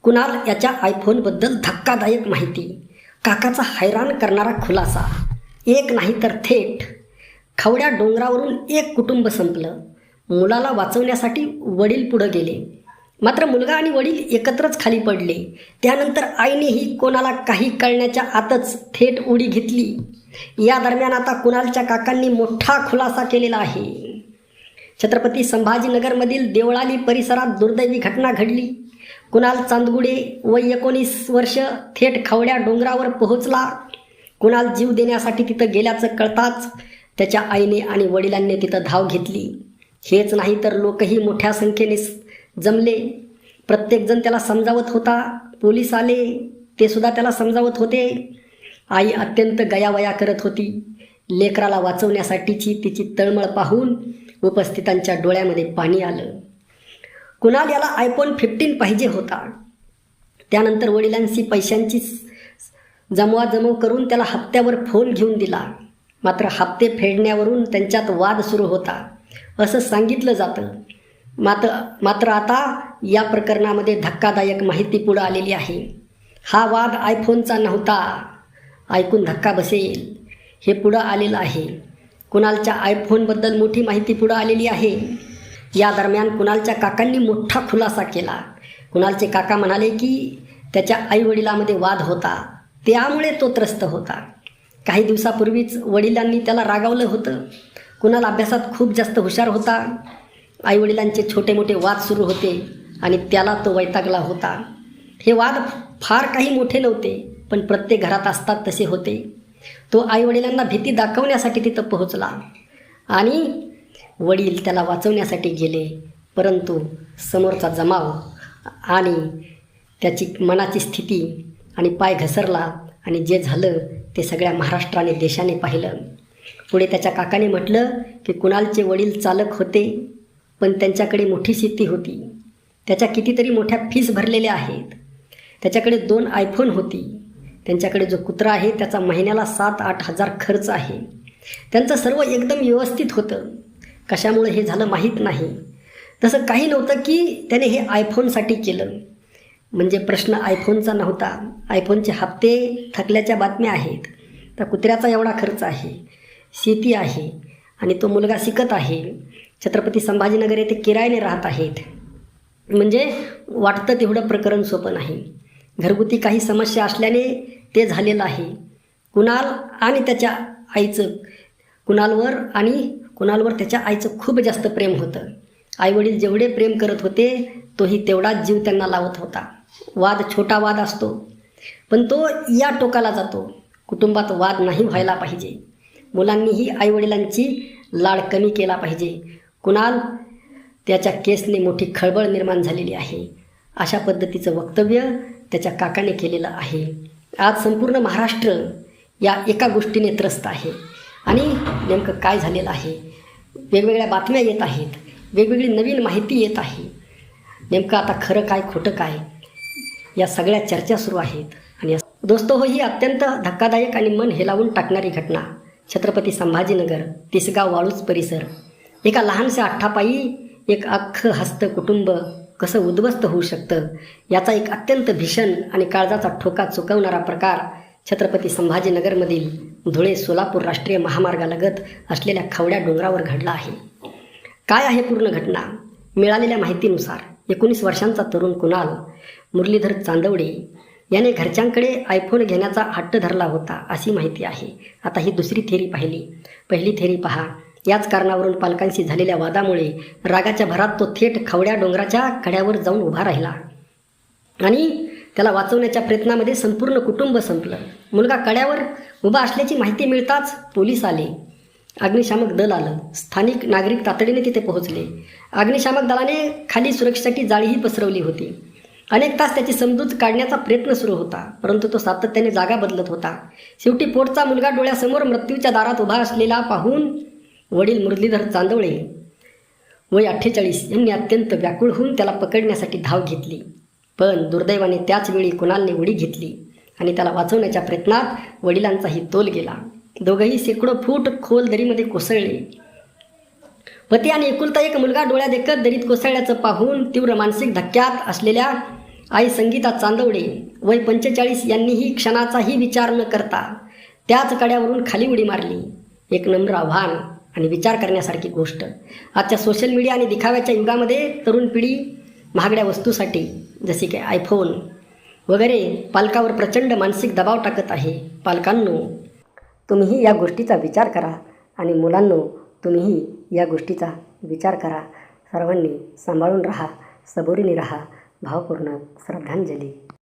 कुणाल याच्या आयफोनबद्दल धक्कादायक माहिती, काकाचा हैराण करणारा खुलासा. एक नाही तर थेट खवड्या डोंगरावरून एक कुटुंब संपलं. मुलाला वाचवण्यासाठी वडील पुढे गेले, मात्र मुलगा आणि वडील एकत्रच खाली पडले. त्यानंतर आईनेही कोणाला काही कळण्याच्या आतच थेट उडी घेतली. या दरम्यान आता कुणालच्या काकांनी मोठा खुलासा केलेला आहे. छत्रपती संभाजीनगरमधील देवळाली परिसरात दुर्दैवी घटना घडली. कुणाल चांदगुडे वय 19 वर्ष थेट खवड्या डोंगरावर पोहोचला. कुणाल जीव देण्यासाठी तिथं गेल्याचं कळताच त्याच्या आईने आणि वडिलांनी तिथं धाव घेतली. हेच नाही तर लोकही मोठ्या संख्येने जमले. प्रत्येकजण त्याला समजावत होता. पोलीस आले, ते सुद्धा त्याला समजावत होते. आई अत्यंत गयावया करत होती. लेकराला वाचवण्यासाठीची तिची तळमळ पाहून उपस्थितांच्या डोळ्यामध्ये पाणी आलं. कुणाल याला आयफोन 15 पाहिजे होता. त्यानंतर वडिलांशी पैशांची जमवाजमव करून त्याला हप्त्यावर फोन घेऊन दिला. मात्र हप्ते फेडण्यावरून त्यांच्यात वाद सुरू होता असं सांगितलं जातं. मात्र आता या प्रकरणामध्ये धक्कादायक माहिती पुढं आलेली आहे. हा वाद आयफोनचा नव्हता. ऐकून धक्का बसेल, हे पुढं आलेलं आहे. कुणालच्या आयफोनबद्दल मोठी माहिती पुढं आलेली आहे. या दरम्यान कुणालच्या काकांनी मोठा खुलासा केला. कुणालचे काका म्हणाले की त्याच्या आईवडिलामध्ये वाद होता, त्यामुळे तो त्रस्त होता. काही दिवसापूर्वीच वडिलांनी त्याला रागावलं होतं. कुणाल अभ्यासात खूप जास्त हुशार होता. आईवडिलांचे छोटे मोठे वाद सुरू होते आणि त्याला तो वैतागला होता. हे वाद फार काही मोठे नव्हते, पण प्रत्येक घरात असतात तसे होते. तो आईवडिलांना भीती दाखवण्यासाठी तिथं पोहोचला आणि वडील त्याला वाचवण्यासाठी गेले. परंतु समोरचा जमाव आणि त्याची मनाची स्थिती आणि पाय घसरला आणि जे झालं ते सगळ्या महाराष्ट्राने देशाने पाहिलं. पुढे त्याच्या काकाने म्हटलं की कुणालचे वडील चालक होते, पण त्यांच्याकडे मोठी शेती होती. त्याच्या कितीतरी मोठ्या फीस भरलेल्या आहेत. त्याच्याकडे 2 आयफोन होती. त्यांच्याकडे जो कुत्रा आहे त्याचा महिन्याला 7-8 हजार खर्च आहे. त्यांचं सर्व एकदम व्यवस्थित होतं. कशामुळे हे झालं माहीत नाही. तसं काही नव्हतं की त्याने हे आयफोनसाठी केलं. म्हणजे प्रश्न आयफोनचा नव्हता. आयफोनचे हप्ते थकल्याच्या बातम्या आहेत. त्या कुत्र्याचा एवढा खर्च आहे, शेती आहे आणि तो मुलगा शिकत आहे. छत्रपती संभाजीनगर येथे किरायाने राहत आहेत. म्हणजे वाटतं तेवढं प्रकरण सोपं नाही. घरगुती काही समस्या असल्याने ते झालेलं आहे. कुणाल आणि त्याच्या आईचं कुणालवर त्याच्या आईचं खूप जास्त प्रेम होतं. आईवडील जेवढे प्रेम करत होते तोही तेवढाच जीव त्यांना लावत होता. वाद छोटा वाद असतो, पण तो या टोकाला जातो. कुटुंबात वाद नाही व्हायला पाहिजे. मुलांनीही आईवडिलांची लाड कमी केला पाहिजे. कुणाल त्याच्या केसने मोठी खळबळ निर्माण झालेली आहे. अशा पद्धतीचं वक्तव्य त्याच्या काकाने केलेलं आहे. आज संपूर्ण महाराष्ट्र या एका गोष्टीने त्रस्त आहे. आणि नेमकं काय झालेलं आहे, वेगवेगळ्या बातम्या येत आहेत, वेगवेगळी नवीन माहिती येत आहे. नेमकं आता खरं काय खोटं काय या सगळ्या चर्चा सुरू आहेत. आणि दोस्तो हो, ही अत्यंत धक्कादायक आणि मन हेलावून टाकणारी घटना. छत्रपती संभाजीनगर, तिसगाव वाळूज परिसर. एका लहानशा अठ्ठापायी एक अख्खं हस्त कुटुंब कसं उद्ध्वस्त होऊ शकतं याचा एक अत्यंत भीषण आणि काळजाचा ठोका चुकवणारा प्रकार छत्रपती संभाजीनगरमधील धुळे सोलापूर राष्ट्रीय महामार्गालगत असलेल्या खवड्या डोंगरावर घडला आहे. काय आहे पूर्ण घटना? मिळालेल्या माहितीनुसार 19 वर्षांचा तरुण कुणाल मुरलीधर चांदवडे याने घरच्यांकडे आयफोन घेण्याचा हट्ट धरला होता अशी माहिती आहे. आता ही दुसरी थेरी पाहिली. पहिली थेरी पहा. याच कारणावरून पालकांशी झालेल्या वादामुळे रागाच्या भरात तो थेट खवड्या डोंगराच्या कड्यावर जाऊन उभा राहिला आणि त्याला वाचवण्याच्या प्रयत्नामध्ये संपूर्ण कुटुंब संपलं. मुलगा कड्यावर उभा असल्याची माहिती मिळताच पोलीस आले, अग्निशामक दल आलं, स्थानिक नागरिक तातडीने तिथे पोहोचले. अग्निशामक दलाने खाली सुरक्षेसाठी जाळीही पसरवली होती. अनेक तास त्याची समजूत काढण्याचा प्रयत्न सुरू होता, परंतु तो सातत्याने जागा बदलत होता. शेवटी पोटचा मुलगा डोळ्यासमोर मृत्यूच्या दारात उभा असलेला पाहून वडील मुरलीधर चांदवडे वय 48 यांनी अत्यंत व्याकुळ होऊन त्याला पकडण्यासाठी धाव घेतली. पण दुर्दैवाने त्याच वेळी कुणालने उडी घेतली आणि त्याला वाचवण्याच्या प्रयत्नात वडिलांचाही तोल गेला. दोघंही शेकडो फूट खोल दरीमध्ये कोसळले. पती आणि एकुलता एक मुलगा डोळ्यादेखत दरीत कोसळल्याचं पाहून तीव्र मानसिक धक्क्यात असलेल्या आई संगीता चांदवडे वय 45 यांनीही क्षणाचाही विचार न करता त्याच कड्यावरून खाली उडी मारली. एक नम्र आव्हान आणि विचार करण्यासारखी गोष्ट. आजच्या सोशल मीडिया आणि दिखाव्याच्या युगामध्ये तरुण पिढी महागड्या वस्तूसाठी जसे की आयफोन वगैरे पालकावर प्रचंड मानसिक दबाव टाकत आहे. पालकांनो, तुम्हीही या गोष्टीचा विचार करा आणि मुलांनो, तुम्हीही या गोष्टीचा विचार करा. सर्वांनी सांभाळून राहा, सबुरीने राहा. भावपूर्ण श्रद्धांजली.